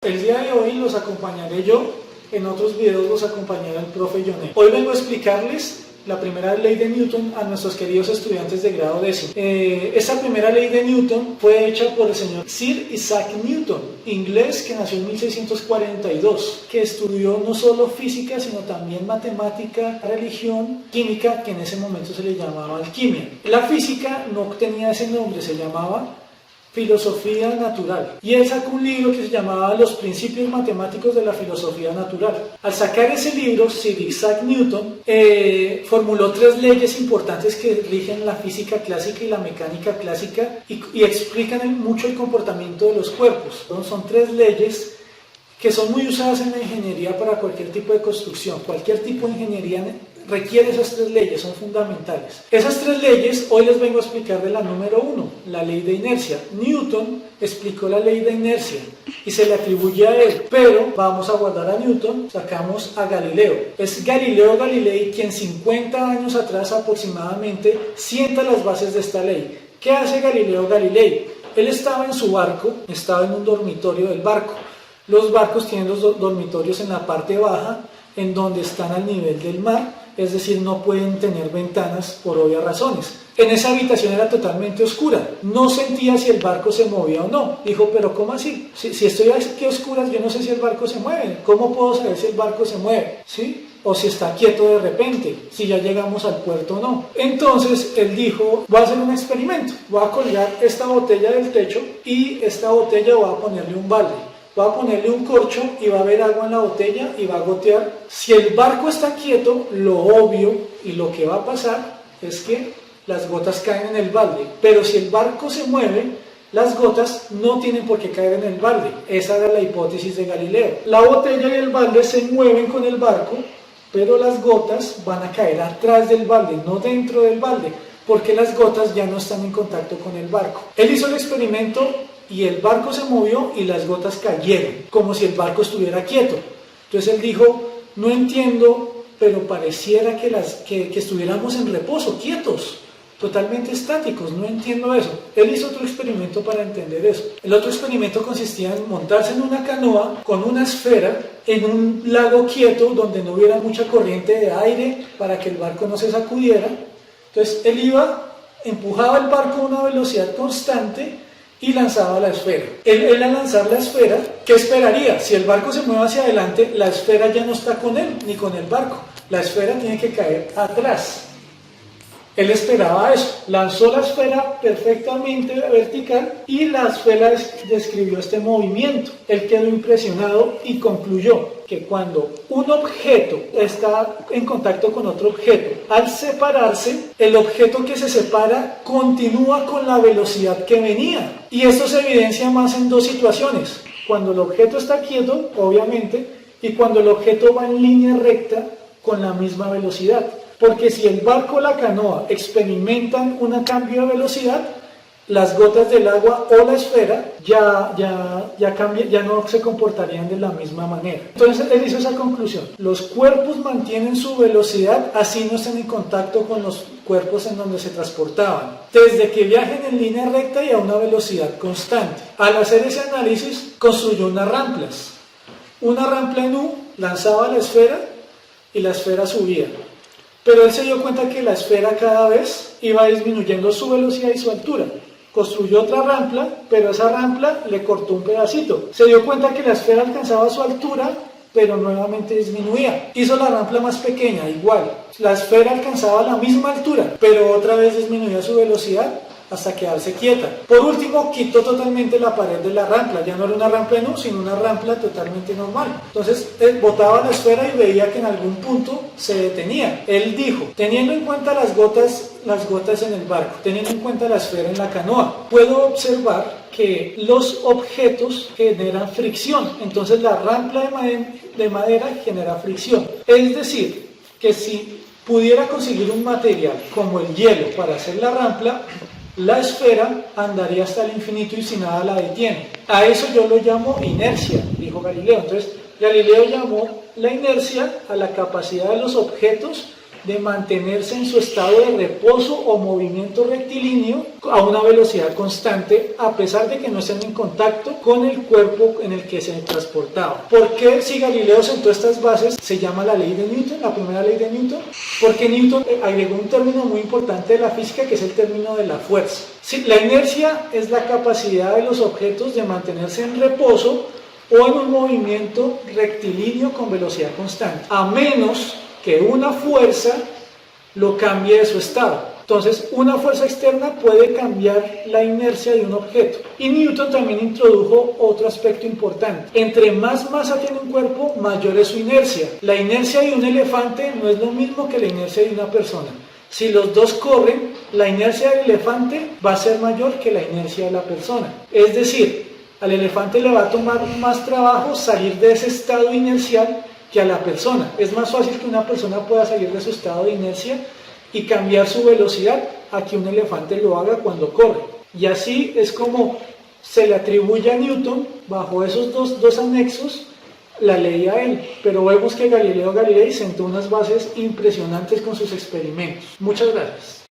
El día de hoy los acompañaré yo, en otros videos los acompañará el profe Yoné. Hoy vengo a explicarles la primera ley de Newton a nuestros queridos estudiantes de grado décimo. Esta primera ley de Newton fue hecha por el señor Sir Isaac Newton, inglés, que nació en 1642, que estudió no solo física, sino también matemática, religión, química, que en ese momento se le llamaba alquimia. La física no tenía ese nombre, se llamaba filosofía natural, y él sacó un libro que se llamaba Los principios matemáticos de la filosofía natural. Al sacar ese libro, Sir Isaac Newton formuló 3 leyes importantes que rigen la física clásica y la mecánica clásica y explican mucho el comportamiento de los cuerpos. Son 3 leyes que son muy usadas en la ingeniería para cualquier tipo de construcción. Cualquier tipo de ingeniería requiere esas 3 leyes, son fundamentales. Esas 3 leyes hoy les vengo a explicar de la número 1, la ley de inercia. Newton explicó la ley de inercia y se le atribuye a él, pero vamos a guardar a Newton, sacamos a Galileo. Es Galileo Galilei quien 50 años atrás aproximadamente sienta las bases de esta ley. ¿Qué hace Galileo Galilei? Él estaba en su barco, estaba en un dormitorio del barco. Los barcos tienen los dormitorios en la parte baja, en donde están al nivel del mar, es decir, no pueden tener ventanas por obvias razones. En esa habitación era totalmente oscura, no sentía si el barco se movía o no. Dijo, pero ¿cómo así? Si estoy aquí a oscuras, yo no sé si el barco se mueve. ¿Cómo puedo saber si el barco se mueve? ¿Sí? O si está quieto de repente, si ya llegamos al puerto o no. Entonces él dijo, voy a hacer un experimento, voy a colgar esta botella del techo y esta botella voy a ponerle un balde. Va a ponerle un corcho y va a haber agua en la botella y va a gotear. Si el barco está quieto, lo obvio y lo que va a pasar es que las gotas caen en el balde. Pero si el barco se mueve, las gotas no tienen por qué caer en el balde. Esa era la hipótesis de Galileo. La botella y el balde se mueven con el barco, pero las gotas van a caer atrás del balde, no dentro del balde, porque las gotas ya no están en contacto con el barco. Él hizo el experimento y el barco se movió y las gotas cayeron, como si el barco estuviera quieto. Entonces él dijo, no entiendo, pero pareciera que estuviéramos en reposo, quietos, totalmente estáticos, no entiendo eso. Él hizo otro experimento para entender eso. El otro experimento consistía en montarse en una canoa con una esfera en un lago quieto donde no hubiera mucha corriente de aire para que el barco no se sacudiera. Entonces él empujaba el barco a una velocidad constante y lanzaba la esfera. Él al lanzar la esfera, ¿qué esperaría? Si el barco se mueve hacia adelante, la esfera ya no está con él, ni con el barco. La esfera tiene que caer atrás. Él esperaba eso. Lanzó la esfera perfectamente vertical y la esfera describió este movimiento. Él quedó impresionado y concluyó que cuando un objeto está en contacto con otro objeto, al separarse, el objeto que se separa continúa con la velocidad que venía. Y esto se evidencia más en 2 situaciones. Cuando el objeto está quieto, obviamente, y cuando el objeto va en línea recta con la misma velocidad. Porque si el barco o la canoa experimentan un cambio de velocidad, las gotas del agua o la esfera ya no se comportarían de la misma manera. Entonces él hizo esa conclusión. Los cuerpos mantienen su velocidad así no estén en contacto con los cuerpos en donde se transportaban, desde que viajen en línea recta y a una velocidad constante. Al hacer ese análisis, construyó unas ramplas. Una rampla en U lanzaba la esfera y la esfera subía. Pero él se dio cuenta que la esfera cada vez iba disminuyendo su velocidad y su altura. Construyó otra rampla, pero esa rampla le cortó un pedacito. Se dio cuenta que la esfera alcanzaba su altura, pero nuevamente disminuía. Hizo la rampla más pequeña, igual. La esfera alcanzaba la misma altura, pero otra vez disminuía su velocidad hasta quedarse quieta. Por último, quitó totalmente la pared de la rampla. Ya no era una rampla en U, sino una rampla totalmente normal. Entonces, él botaba la esfera y veía que en algún punto se detenía. Él dijo, teniendo en cuenta las gotas en el barco, teniendo en cuenta la esfera en la canoa, puedo observar que los objetos generan fricción. Entonces, la rampla de madera genera fricción. Es decir, que si pudiera conseguir un material como el hielo para hacer la rampla, la esfera andaría hasta el infinito y si nada la detiene. A eso yo lo llamo inercia, dijo Galileo. Entonces, Galileo llamó la inercia a la capacidad de los objetos de mantenerse en su estado de reposo o movimiento rectilíneo a una velocidad constante, a pesar de que no estén en contacto con el cuerpo en el que se transportaba. ¿Por qué, si Galileo sentó estas bases, se llama la ley de Newton, la primera ley de Newton? Porque Newton agregó un término muy importante de la física, que es el término de la fuerza. Sí, la inercia es la capacidad de los objetos de mantenerse en reposo o en un movimiento rectilíneo con velocidad constante, a menos que una fuerza lo cambie de su estado. Entonces, una fuerza externa puede cambiar la inercia de un objeto. Y Newton también introdujo otro aspecto importante. Entre más masa tiene un cuerpo, mayor es su inercia. La inercia de un elefante no es lo mismo que la inercia de una persona. Si los dos corren, la inercia del elefante va a ser mayor que la inercia de la persona. Es decir, al elefante le va a tomar más trabajo salir de ese estado inercial que a la persona. Es más fácil que una persona pueda salir de su estado de inercia y cambiar su velocidad a que un elefante lo haga cuando corre. Y así es como se le atribuye a Newton, bajo esos dos anexos, la ley a él. Pero vemos que Galileo Galilei sentó unas bases impresionantes con sus experimentos. Muchas gracias.